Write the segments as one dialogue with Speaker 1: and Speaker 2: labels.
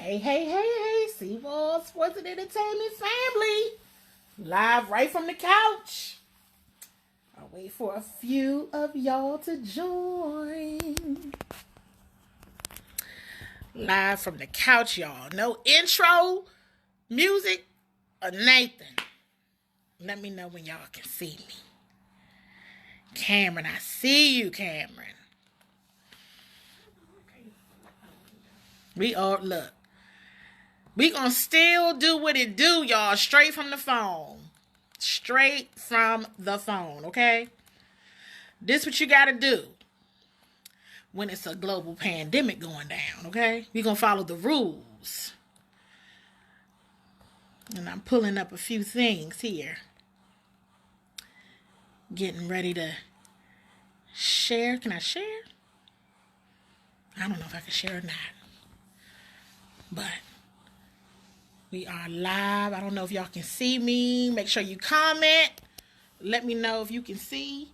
Speaker 1: Hey, CWall Sports and Entertainment family. Live right from the couch. I'll wait for a few of y'all to join. Live from the couch, y'all. No intro, music, or Nathan. Let me know when y'all can see me. Cameron, I see you, Cameron. We gonna still do what it do, y'all. Straight from the phone. Straight from the phone, okay? This what you gotta do when it's a global pandemic going down, okay? We gonna follow the rules. And I'm pulling up a few things here. Getting ready to share. Can I share? I don't know if I can share or not. But we are live. I don't know if y'all can see me. Make sure you comment. Let me know if you can see.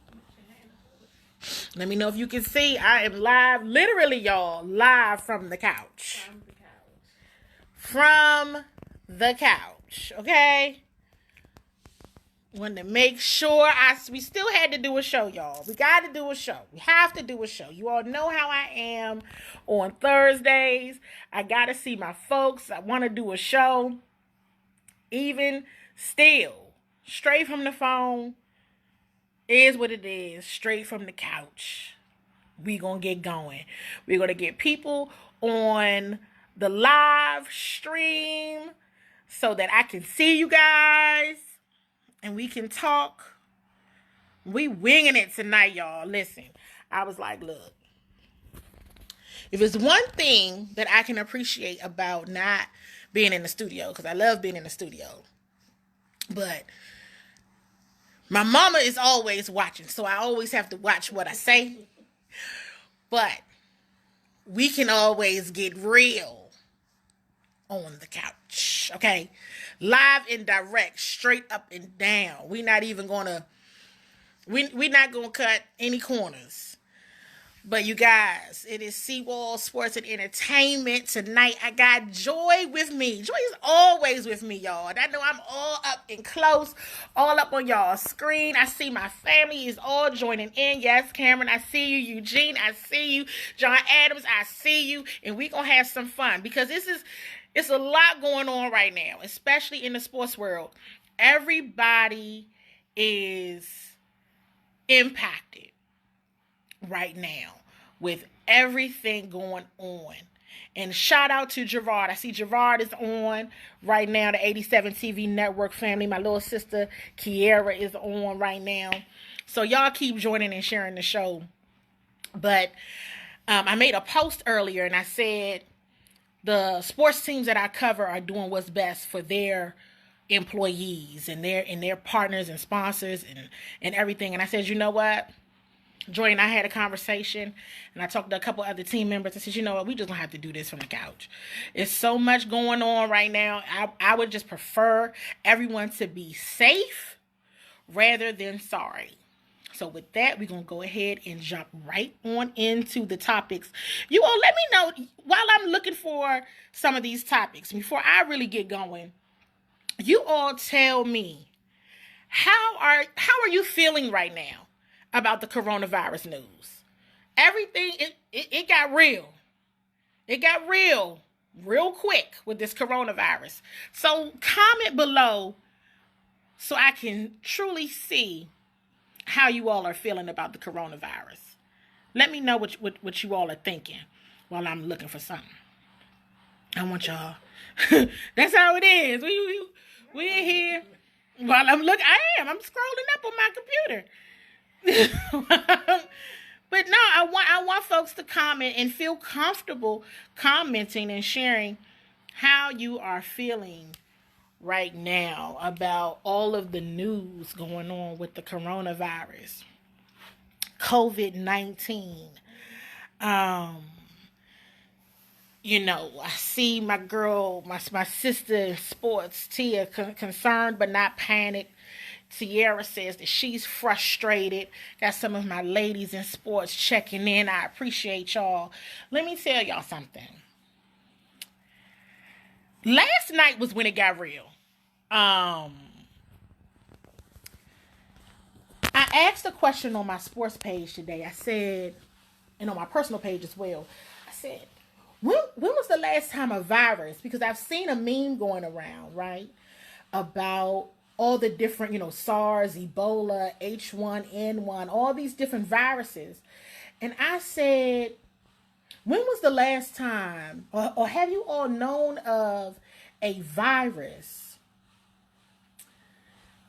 Speaker 1: Let me know if you can see. I am live. Literally, y'all. Live from the couch. From the couch. Okay? Wanted to make sure we still had to do a show, y'all. We got to do a show. We have to do a show. You all know how I am on Thursdays. I got to see my folks. I want to do a show. Even still, straight from the phone is what it is. Straight from the couch. We gonna get going. We're going to get people on the live stream so that I can see you guys. And we can talk. We winging it tonight, y'all. Listen, I was like, look. If it's one thing that I can appreciate about not being in the studio, because I love being in the studio. But my mama is always watching, so I always have to watch what I say. But we can always get real on the couch, okay? Live and direct, straight up and down. We're not gonna cut any corners. But you guys, it is CWall Sports and Entertainment. Tonight, I got Joy with me. Joy is always with me, y'all. And I know I'm all up and close, all up on y'all's screen. I see my family is all joining in. Yes, Cameron, I see you. Eugene, I see you. John Adams, I see you. And we gonna have some fun because it's a lot going on right now, especially in the sports world. Everybody is impacted right now with everything going on. And shout out to Gerard. I see Gerard is on right now, the 87 TV network family. My little sister Kiera is on right now. So y'all keep joining and sharing the show. But I made a post earlier and I said the sports teams that I cover are doing what's best for their employees and their partners and sponsors and everything. And I said, you know what? Joy and I had a conversation, and I talked to a couple other team members. I said, you know what? We just gonna have to do this from the couch. It's so much going on right now. I would just prefer everyone to be safe rather than sorry. So with that, we're going to go ahead and jump right on into the topics. You all let me know while I'm looking for some of these topics. Before I really get going, you all tell me, how are you feeling right now about the coronavirus news? Everything, it got real. It got real quick with this coronavirus. So comment below so I can truly see how you all are feeling about the coronavirus. Let me know what you all are thinking while I'm looking for something. I want y'all. That's how it is. We in here while I'm looking. I'm scrolling up on my computer. But no, I want folks to comment and feel comfortable commenting and sharing how you are feeling right now about all of the news going on with the coronavirus, COVID-19. I see my girl, my sister in sports, Tia, concerned but not panicked. Sierra says that she's frustrated. Got some of my ladies in sports checking in. I appreciate y'all. Let me tell y'all something. Last night was when it got real. I asked a question on my sports page today. I said, and on my personal page as well, I said, when was the last time a virus, because I've seen a meme going around, right, about all the different, SARS, Ebola, H1N1, all these different viruses. And I said, when was the last time, or have you all known of a virus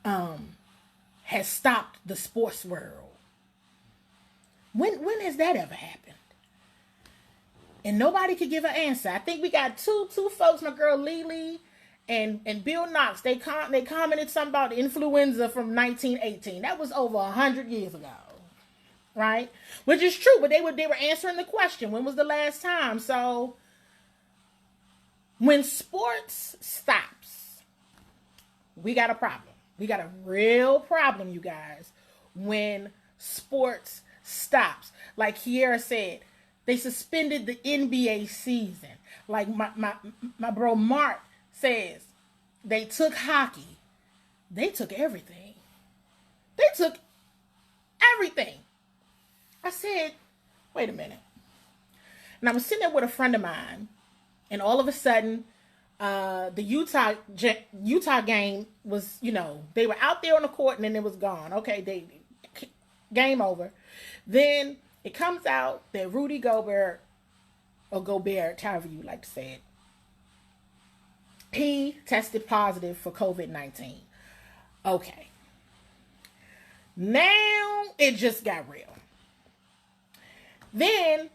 Speaker 1: has stopped the sports world? When has that ever happened? And nobody could give an answer. I think we got two folks, my girl Lily and Bill Knox. They commented something about influenza from 1918. That was over 100 years ago, right? Which is true, but they were answering the question, when was the last time? So when sports stops, we got a problem. We got a real problem, you guys, when sports stops. Like Kiera said, they suspended the NBA season. Like my bro Mark says, they took hockey. They took everything. They took everything. I said, wait a minute. And I was sitting there with a friend of mine, and all of a sudden, the Utah game was, they were out there on the court and then it was gone. Okay, game over. Then it comes out that Rudy Gobert, or Gobert, however you like to say it, he tested positive for COVID-19. Okay. Now it just got real. Then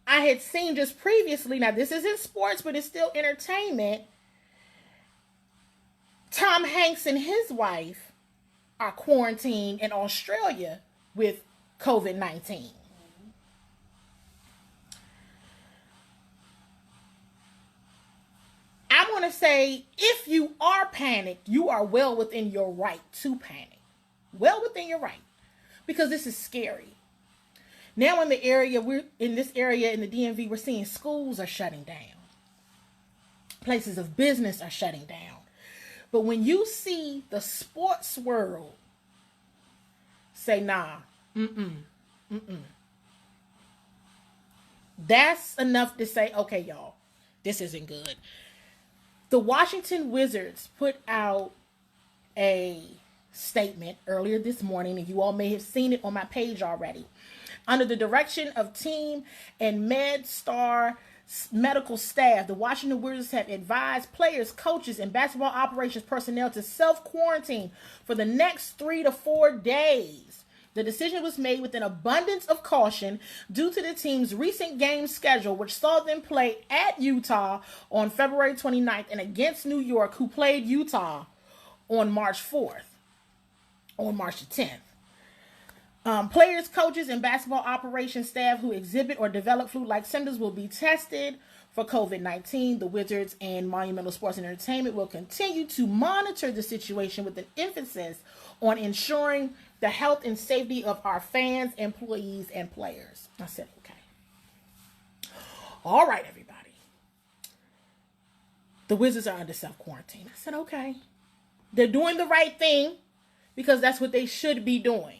Speaker 1: I had seen just previously, now this isn't sports, but it's still entertainment. Tom Hanks and his wife are quarantined in Australia with COVID-19. I want to say, if you are panicked, you are well within your right to panic. Well within your right. Because this is scary. Now in this area in the DMV, we're seeing schools are shutting down. Places of business are shutting down. But when you see the sports world say, nah, that's enough to say, okay, y'all, this isn't good. The Washington Wizards put out a statement earlier this morning, and you all may have seen it on my page already. Under the direction of team and MedStar medical staff, the Washington Wizards have advised players, coaches, and basketball operations personnel to self-quarantine for the next 3 to 4 days. The decision was made with an abundance of caution due to the team's recent game schedule, which saw them play at Utah on February 29th and against New York, who played Utah on March 4th, on March the 10th. Players, coaches, and basketball operations staff who exhibit or develop flu-like symptoms will be tested for COVID-19. The Wizards and Monumental Sports and Entertainment will continue to monitor the situation with an emphasis on ensuring the health and safety of our fans, employees, and players. I said, okay. All right, everybody. The Wizards are under self-quarantine. I said, okay. They're doing the right thing because that's what they should be doing.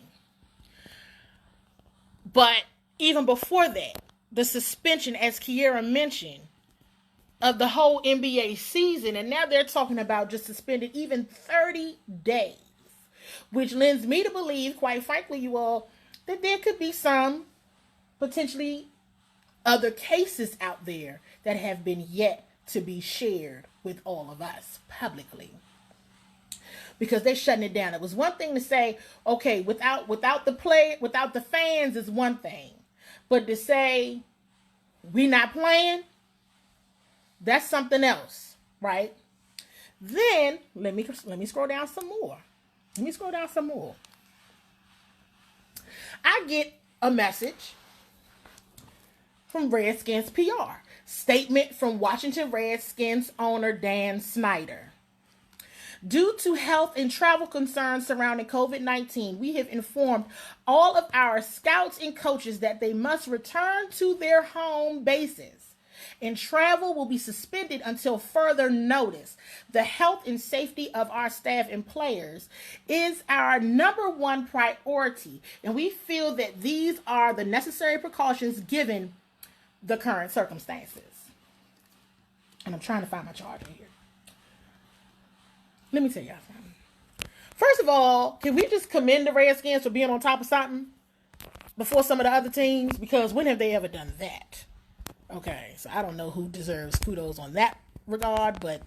Speaker 1: But even before that, the suspension, as Kiera mentioned, of the whole NBA season, and now they're talking about just suspended even 30 days, which lends me to believe, quite frankly, you all, that there could be some potentially other cases out there that have been yet to be shared with all of us publicly. Because they're shutting it down. It was one thing to say, okay, without the fans is one thing. But to say we not playing, that's something else, right? Then let me scroll down some more. I get a message from Redskins PR. Statement from Washington Redskins owner Dan Snyder. Due to health and travel concerns surrounding COVID-19, we have informed all of our scouts and coaches that they must return to their home bases and travel will be suspended until further notice. The health and safety of our staff and players is our number one priority, and we feel that these are the necessary precautions given the current circumstances. And I'm trying to find my charger here. Let me tell y'all something. First of all, can we just commend the Redskins for being on top of something before some of the other teams? Because when have they ever done that? Okay, so I don't know who deserves kudos on that regard, but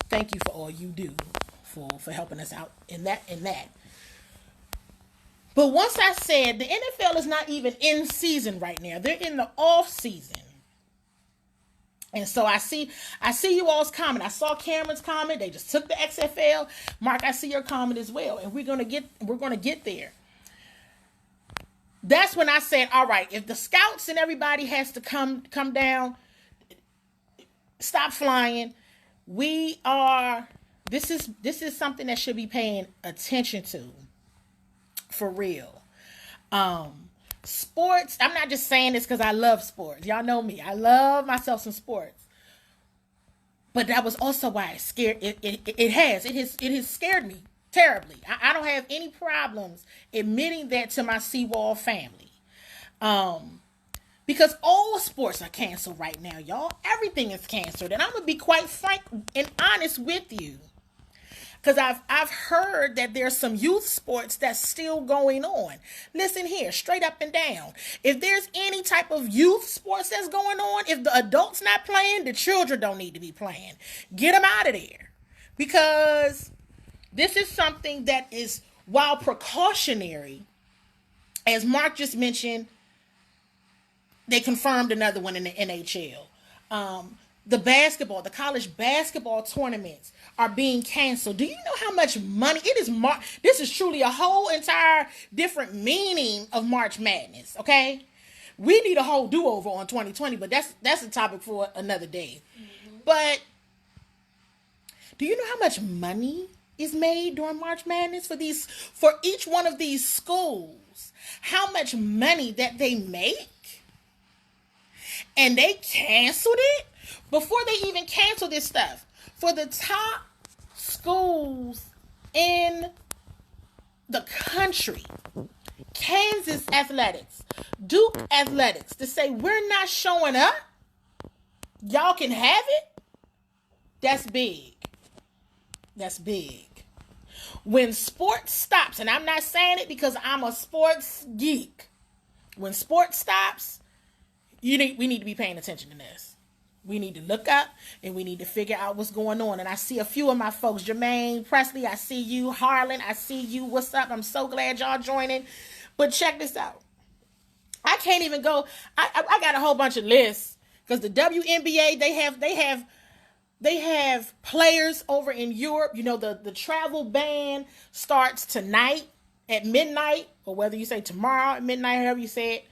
Speaker 1: thank you for all you do for helping us out in that. But once I said the NFL is not even in season right now. They're in the off season. And so I see you all's comment. I saw Cameron's comment. They just took the XFL. Mark, I see your comment as well. And we're gonna get there. That's when I said, all right, if the scouts and everybody has to come down, stop flying. This is something that should be paying attention to. For real. Sports, I'm not just saying this because I love sports. Y'all know me. I love myself some sports. But that was also why it has scared me terribly. I don't have any problems admitting that to my CWall family. Because all sports are canceled right now, y'all. Everything is canceled. And I'm going to be quite frank and honest with you. Because I've heard that there's some youth sports that's still going on. Listen here, straight up and down. If there's any type of youth sports that's going on, if the adults not playing, the children don't need to be playing. Get them out of there. Because this is something that is, while precautionary, as Mark just mentioned, they confirmed another one in the NHL. The college basketball tournaments are being canceled. Do you know how much money it is? This is truly a whole entire different meaning of March Madness. Okay, we need a whole do-over on 2020, but that's a topic for another day. Mm-hmm. But do you know how much money is made during March Madness for each one of these schools? How much money that they make, and they canceled it. Before they even cancel this stuff, for the top schools in the country, Kansas Athletics, Duke Athletics, to say we're not showing up, y'all can have it, that's big. That's big. When sports stops, and I'm not saying it because I'm a sports geek, when sports stops, we need to be paying attention to this. We need to look up and we need to figure out what's going on. And I see a few of my folks, Jermaine, Presley, I see you, Harlan, I see you. What's up? I'm so glad y'all joining. But check this out. I can't even go. I got a whole bunch of lists because the WNBA, they have players over in Europe. You know, the travel ban starts tonight at midnight, or whether you say tomorrow at midnight, however you say it.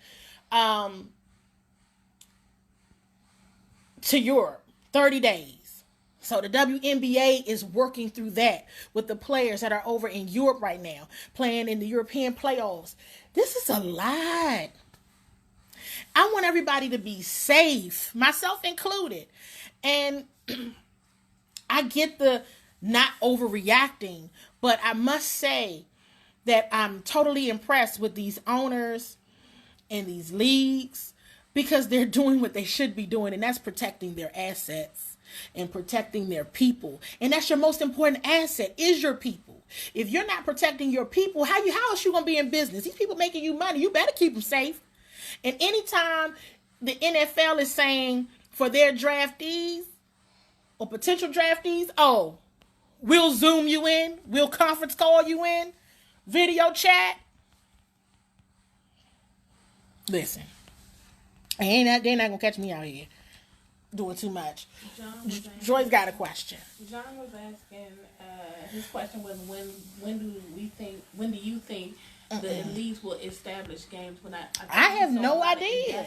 Speaker 1: To Europe, 30 days. So the WNBA is working through that with the players that are over in Europe right now, playing in the European playoffs. This is a lot. I want everybody to be safe, myself included. And I get the not overreacting, but I must say that I'm totally impressed with these owners and these leagues, because they're doing what they should be doing, and that's protecting their assets and protecting their people. And that's your most important asset, is your people. If you're not protecting your people, how else you going to be in business? These people making you money. You better keep them safe. And anytime the NFL is saying for their draftees or potential draftees, oh, we'll Zoom you in, we'll conference call you in, video chat. Listen. They're not gonna catch me out here doing too much. Joy's got a question.
Speaker 2: John was asking. His question was, when do you think the elites will establish games? I
Speaker 1: have no idea.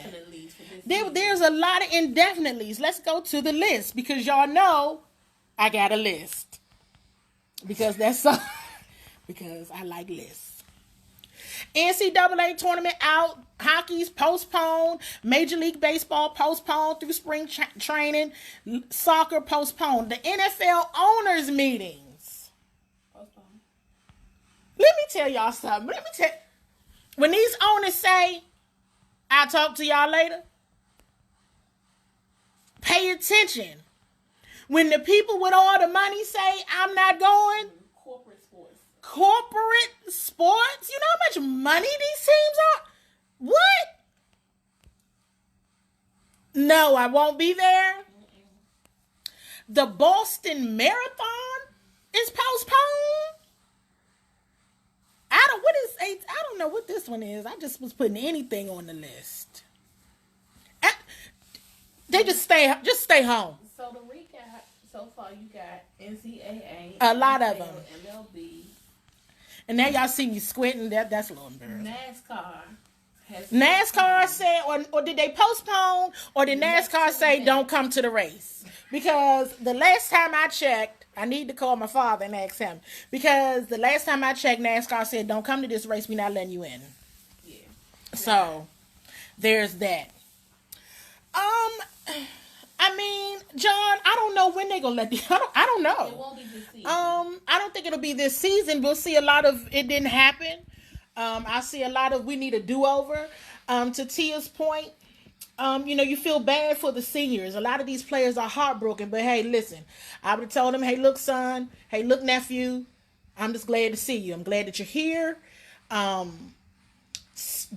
Speaker 1: There's a lot of indefinite leads. Let's go to the list, because y'all know I got a list, because that's because I like lists. NCAA tournament out. Hockey's postponed. Major League Baseball postponed through spring training. Soccer postponed. The NFL owners meetings.
Speaker 2: Postponed.
Speaker 1: Let me tell y'all something. When these owners say, I'll talk to y'all later, pay attention. When the people with all the money say, I'm not going. Corporate sports? You know how much money these teams are? What? No, I won't be there. The Boston Marathon is postponed. I don't know what this one is. I just was putting anything on the list. They just stay home.
Speaker 2: So to recap, so far you got NCAA,
Speaker 1: a lot of them,
Speaker 2: MLB,
Speaker 1: and now y'all see me squinting. That's a little embarrassing. NASCAR said, or did they postpone, or did NASCAR say don't come to the race? Because the last time I checked, I need to call my father and ask him. Because the last time I checked, NASCAR said don't come to this race. We're not letting you in.
Speaker 2: Yeah.
Speaker 1: So there's that. I mean, John, I don't know when they're gonna let the. I don't know.
Speaker 2: It won't be this season.
Speaker 1: I don't think it'll be this season. We'll see a lot of it didn't happen. I see a lot of we need a do-over. To Tia's point, you feel bad for the seniors. A lot of these players are heartbroken. But hey, listen, I would have told them, hey, look, son, hey, look, nephew, I'm just glad to see you. I'm glad that you're here.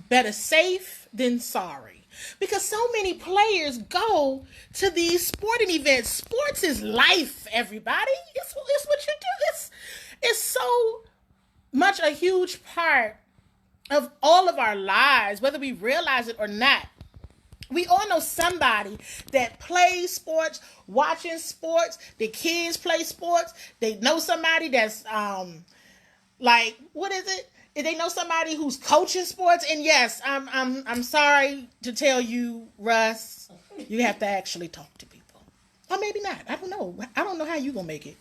Speaker 1: Better safe than sorry. Because so many players go to these sporting events. Sports is life, everybody. It's what you do. It's so much a huge part of all of our lives, whether we realize it or not. We all know somebody that plays sports, watching sports. The kids play sports. They know somebody that's what is it? They know somebody who's coaching sports. And yes, I'm sorry to tell you, Russ, you have to actually talk to people. Or maybe not. I don't know. I don't know how you gonna make it.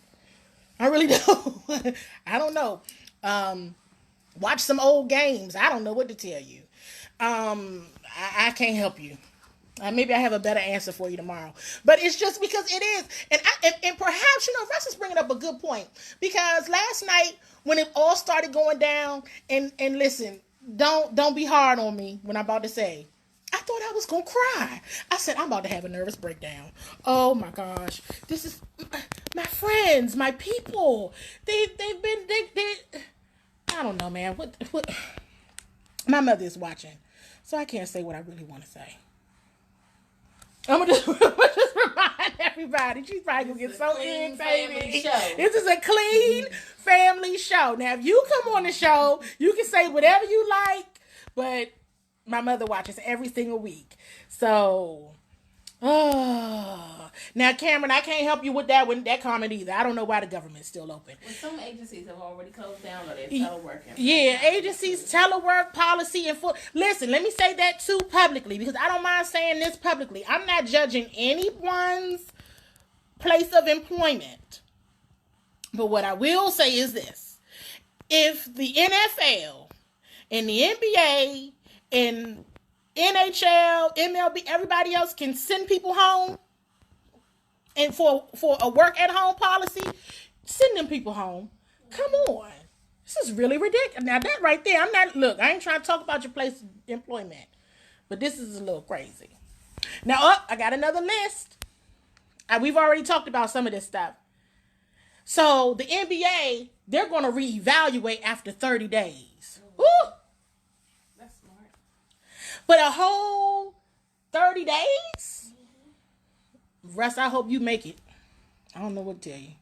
Speaker 1: I really don't. I don't know. Watch some old games. I don't know what to tell you. I can't help you. Maybe I have a better answer for you tomorrow. But it's just because it is. And perhaps, Russ is bringing up a good point. Because last night, when it all started going down, and listen, don't be hard on me when I'm about to say, I thought I was going to cry. I said, I'm about to have a nervous breakdown. Oh my gosh. This is my friends, my people. They I don't know, man. What? My mother is watching, so I can't say what I really want to say. I'm gonna just remind everybody. She's probably gonna get so irritated. This is a clean family show. Now, if you come on the show, you can say whatever you like, but my mother watches every single week. So, now, Cameron, I can't help you with that comment either. I don't know why the government's still open.
Speaker 2: Well, some agencies have already closed down or they're teleworking.
Speaker 1: Yeah, agencies, telework, policy, and listen, let me say that too publicly, because I don't mind saying this publicly. I'm not judging anyone's place of employment. But what I will say is this. If the NFL and the NBA and NHL, MLB, everybody else can send people home, and for a work at home policy, send them people home. Come on. This is really ridiculous. Now that right there, I ain't trying to talk about your place of employment, but this is a little crazy. Now, I got another list. We've already talked about some of this stuff. So the NBA, they're going to reevaluate after 30 days. Woo!
Speaker 2: That's smart.
Speaker 1: But a whole 30 days? Russ, I hope you make it. I don't know what to tell you.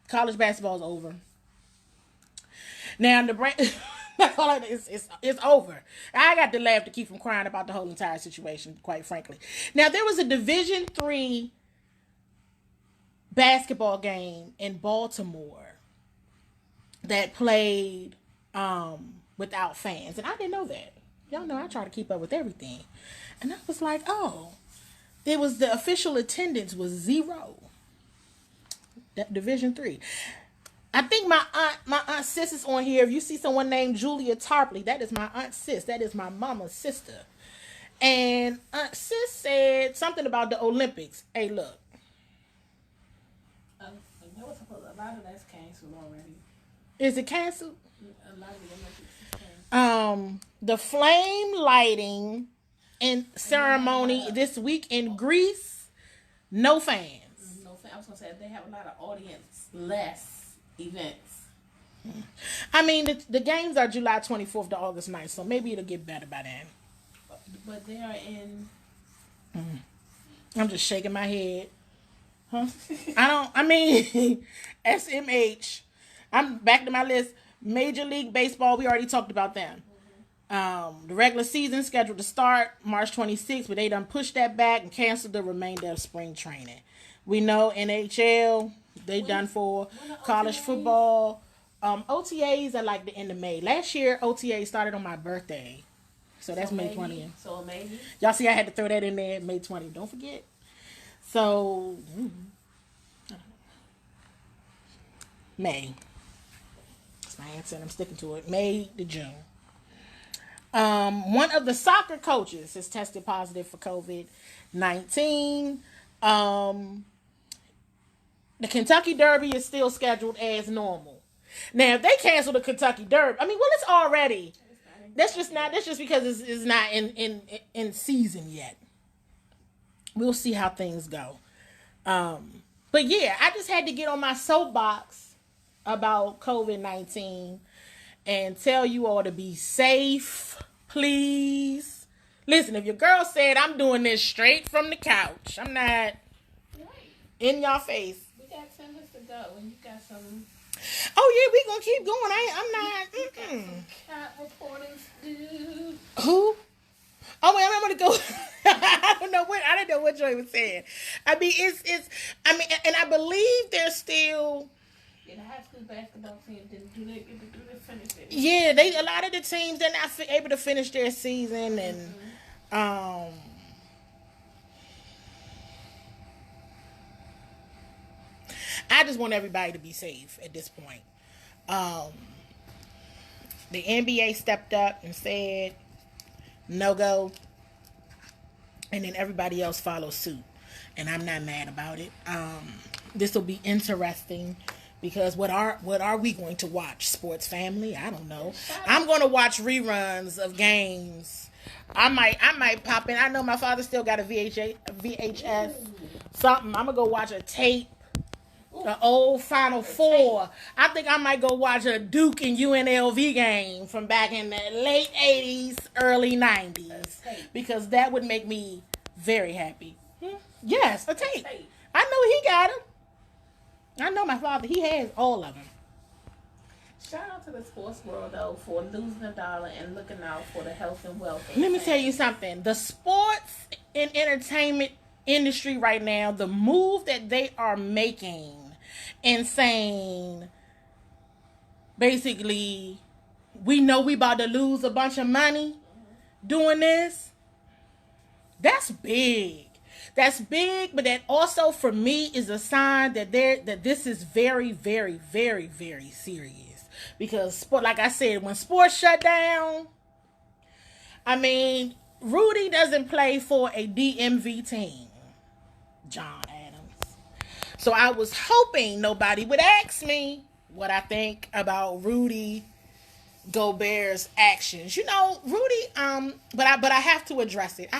Speaker 1: College basketball is over. Now, that's all it's over. I got to laugh to keep from crying about the whole entire situation, quite frankly. Now, there was a Division III basketball game in Baltimore that played without fans. And I didn't know that. Y'all know I try to keep up with everything. And I was like, the official attendance was 0. That Division III. I think my aunt sis is on here. If you see someone named Julia Tarpley, that is my aunt sis. That is my mama's sister. And aunt sis said something about the Olympics. Hey, look.
Speaker 2: There was a lot of that's canceled already.
Speaker 1: Is it canceled?
Speaker 2: A lot of the Olympics is canceled.
Speaker 1: The flame lighting and ceremony this week in Greece, no fans.
Speaker 2: No, I was gonna say they have a lot of audience, less events.
Speaker 1: I mean, the games are July 24th to August 9th, so maybe it'll get better by then.
Speaker 2: But they are in.
Speaker 1: I'm just shaking my head. Huh? I mean, SMH. I'm back to my list. Major League Baseball, we already talked about them. The regular season scheduled to start March 26th, but they done pushed that back and canceled the remainder of spring training. We know NHL, they done for college football. OTAs are like the end of May. Last year, OTA started on my birthday. So that's May 20th.
Speaker 2: So maybe.
Speaker 1: Y'all see I had to throw that in there, May 20th. Don't forget. So, May. That's my answer, and I'm sticking to it. May to June. One of the soccer coaches has tested positive for COVID-19. The Kentucky Derby is still scheduled as normal. Now, if they cancel the Kentucky Derby, I mean, well, it's already. That's just because it's not in season yet. We'll see how things go. But yeah, I just had to get on my soapbox about COVID-19 and tell you all to be safe, please. Listen, if your girl said I'm doing this straight from the couch, I'm not in your face.
Speaker 2: We got 10 minutes to go, and you got some.
Speaker 1: Oh yeah, we gonna keep going. I'm not.
Speaker 2: Cat reporting to do.
Speaker 1: Who? Oh wait, I'm gonna go. I don't know what Joy was saying. I mean, it's. I mean, and I believe there's still.
Speaker 2: Yeah, the high school basketball team didn't do they finish it.
Speaker 1: Yeah, a lot of the teams they're not able to finish their season, and I just want everybody to be safe at this point. The NBA stepped up and said no go, and then everybody else follows suit, and I'm not mad about it. This will be interesting because what are we going to watch? Sports Family? I don't know. I'm going to watch reruns of games. I might pop in. I know my father still got a VHS something. I'm gonna go watch a tape. The old Final Four. I think I might go watch a Duke and UNLV game from back in the late 80s, early 90s. Because that would make me very happy. Yes, a tape. I know he got them. I know my father. He has all of them.
Speaker 2: Shout out to the sports world, though, for losing $1 and looking out for the health and welfare.
Speaker 1: Let me tell you something. The sports and entertainment industry right now, the move that they are making and saying, basically, we know we about to lose a bunch of money doing this. That's big. That's big, but that also for me is a sign that this is very, very, very, very serious. Because like I said, when sports shut down, I mean, Rudy doesn't play for a DMV team. John Adams. So I was hoping nobody would ask me what I think about Rudy Gobert's actions. You know, Rudy, but I have to address it.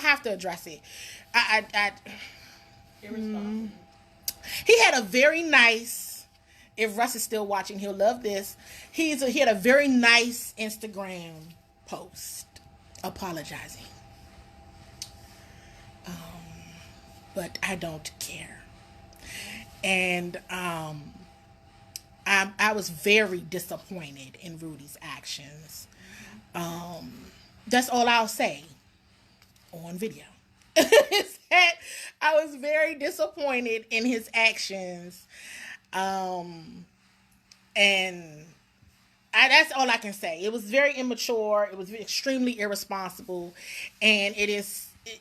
Speaker 2: Irresponsible.
Speaker 1: He had a very nice, if Russ is still watching, he'll love this. He had a very nice Instagram post apologizing. But I don't care. And I was very disappointed in Rudy's actions. That's all I'll say on video. Is that I was very disappointed in his actions. And that's all I can say. It was very immature. It was extremely irresponsible. And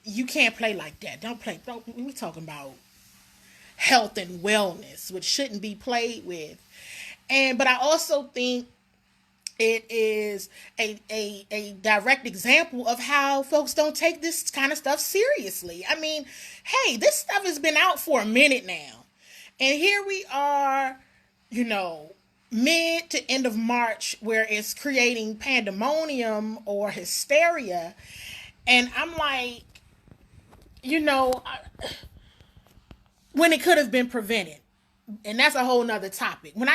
Speaker 1: you can't play like that. We're talking about health and wellness, which shouldn't be played with. But I also think it is a direct example of how folks don't take this kind of stuff seriously. I mean, hey, this stuff has been out for a minute now. And here we are, you know, mid to end of March, where it's creating pandemonium or hysteria. And I'm like, you know, when it could have been prevented. And that's a whole nother topic. I'm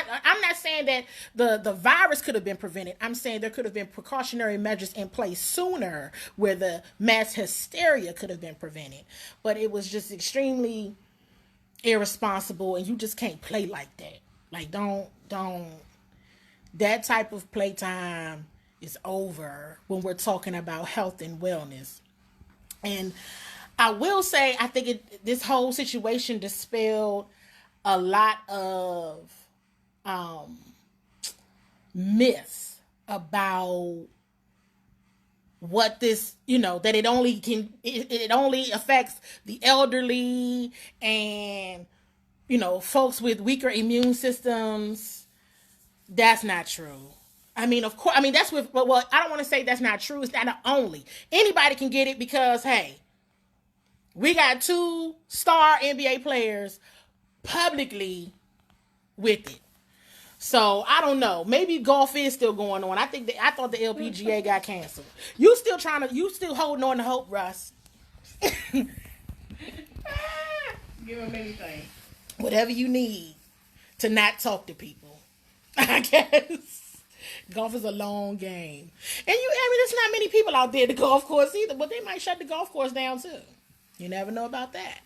Speaker 1: not saying that the virus could have been prevented. I'm saying there could have been precautionary measures in place sooner where the mass hysteria could have been prevented. But it was just extremely irresponsible, and you just can't play like that. Like, don't. That type of playtime is over when we're talking about health and wellness. And I will say, I think this whole situation dispelled a lot of myths about what this, you know, that it only affects the elderly and, you know, folks with weaker immune systems. That's not true. I mean, of course, I mean, that's with, well, I don't want to say that's not true. It's not the only. Anybody can get it because, hey, we got 2 star NBA players publicly with it. So I don't know. Maybe golf is still going on. I thought the LPGA got canceled. You still holding on to hope, Russ.
Speaker 2: Give him anything.
Speaker 1: Whatever you need to not talk to people, I guess. Golf is a long game. And there's not many people out there at the golf course either, but they might shut the golf course down too. You never know about that.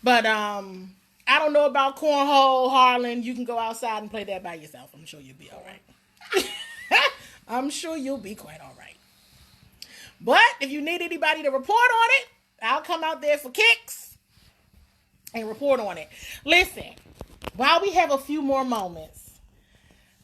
Speaker 1: But I don't know about cornhole, Harlan. You can go outside and play that by yourself. I'm sure you'll be all right. I'm sure you'll be quite all right. But if you need anybody to report on it, I'll come out there for kicks and report on it. Listen, while we have a few more moments,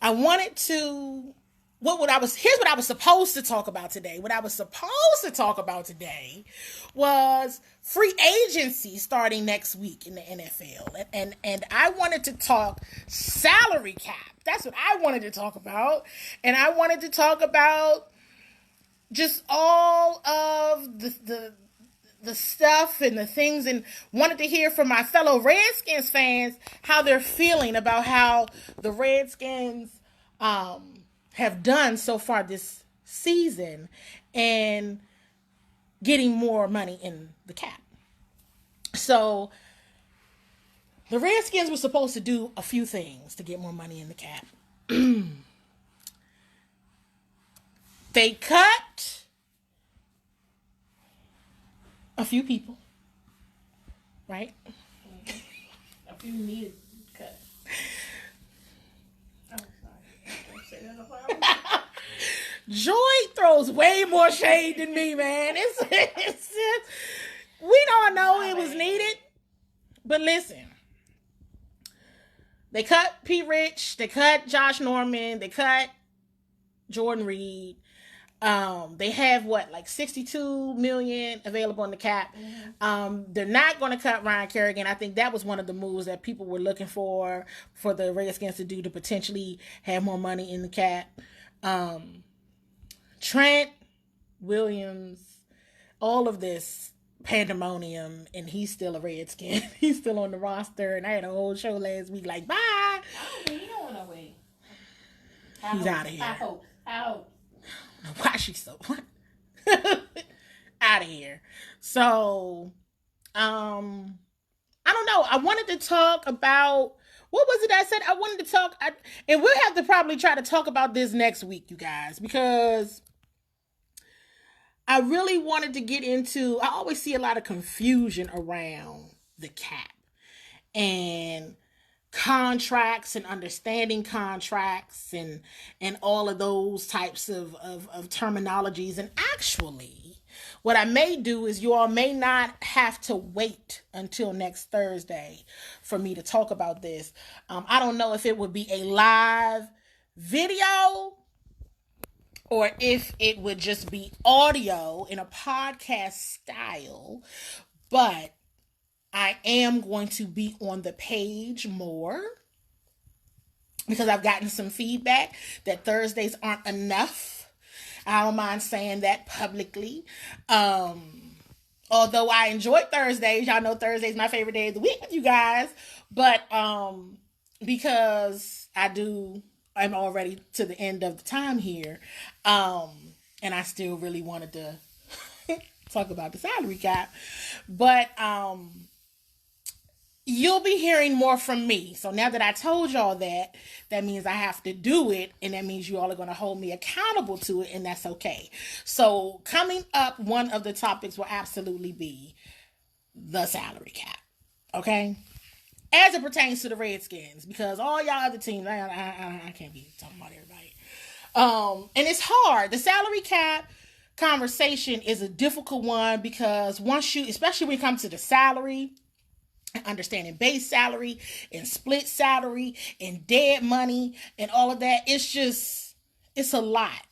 Speaker 1: I wanted to... Here's what I was supposed to talk about today. What I was supposed to talk about today was free agency starting next week in the NFL. And I wanted to talk salary cap. That's what I wanted to talk about. And I wanted to talk about just all of the stuff and the things, and wanted to hear from my fellow Redskins fans how they're feeling about how the Redskins have done so far this season and getting more money in the cap. So the Redskins were supposed to do a few things to get more money in the cap. They cut a few people, right?
Speaker 2: A few needed cut.
Speaker 1: Joy throws way more shade than me, man. It's we don't know it was needed. But listen, they cut P. Rich, they cut Josh Norman, they cut Jordan Reed. They have like 62 million available in the cap. Mm-hmm. They're not going to cut Ryan Kerrigan. I think that was one of the moves that people were looking for the Redskins to do to potentially have more money in the cap. Trent Williams, all of this pandemonium, and he's still a Redskin. He's still on the roster, and I had a whole show last week like, bye.
Speaker 2: You don't want to wait.
Speaker 1: He's out of here.
Speaker 2: I hope.
Speaker 1: Why she so out of here? So, I don't know. I wanted to talk about, what was it I said? I wanted to talk, and we'll have to probably try to talk about this next week, you guys, because I really wanted to get into, I always see a lot of confusion around the cap and contracts and understanding contracts and all of those types of terminologies. And actually, what I may do is you all may not have to wait until next Thursday for me to talk about this. I don't know if it would be a live video or if it would just be audio in a podcast style, but I am going to be on the page more. because I've gotten some feedback that Thursdays aren't enough. I don't mind saying that publicly. Although I enjoy Thursdays, y'all know Thursday's my favorite day of the week with you guys. But because I'm already to the end of the time here, and I still really wanted to talk about the salary cap. But you'll be hearing more from me. So now that I told y'all that, that means I have to do it, and that means you all are going to hold me accountable to it, and that's okay. So coming up, one of the topics will absolutely be the salary cap. Okay? As it pertains to the Redskins, because all y'all other teams, I can't be talking about everybody. And it's hard. The salary cap conversation is a difficult one because once you, especially when it comes to the salary, understanding base salary and split salary and dead money and all of that, it's a lot.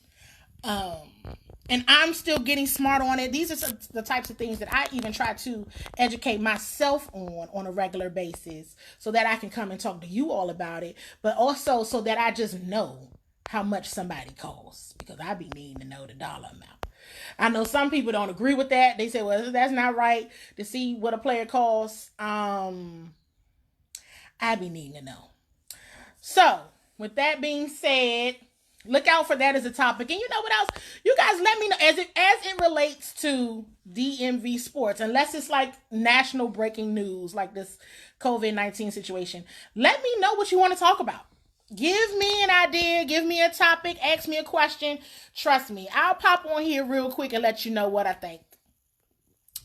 Speaker 1: And I'm still getting smart on it. These are the types of things that I even try to educate myself on a regular basis so that I can come and talk to you all about it, but also so that I just know how much somebody costs, because I be needing to know the dollar amount. I know some people don't agree with that. They say, well, that's not right to see what a player costs. I be needing to know. So, with that being said, look out for that as a topic. And you know what else? You guys let me know as it relates to DMV sports, unless it's like national breaking news like this COVID-19 situation. Let me know what you want to talk about. Give me an idea, give me a topic, ask me a question. Trust me, I'll pop on here real quick and let you know what I think.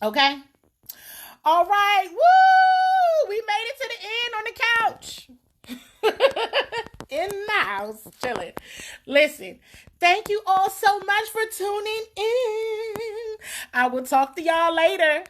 Speaker 1: Okay? All right. Woo! We made it to the end on the couch. In the house, chilling. Listen, thank you all so much for tuning in. I will talk to y'all later.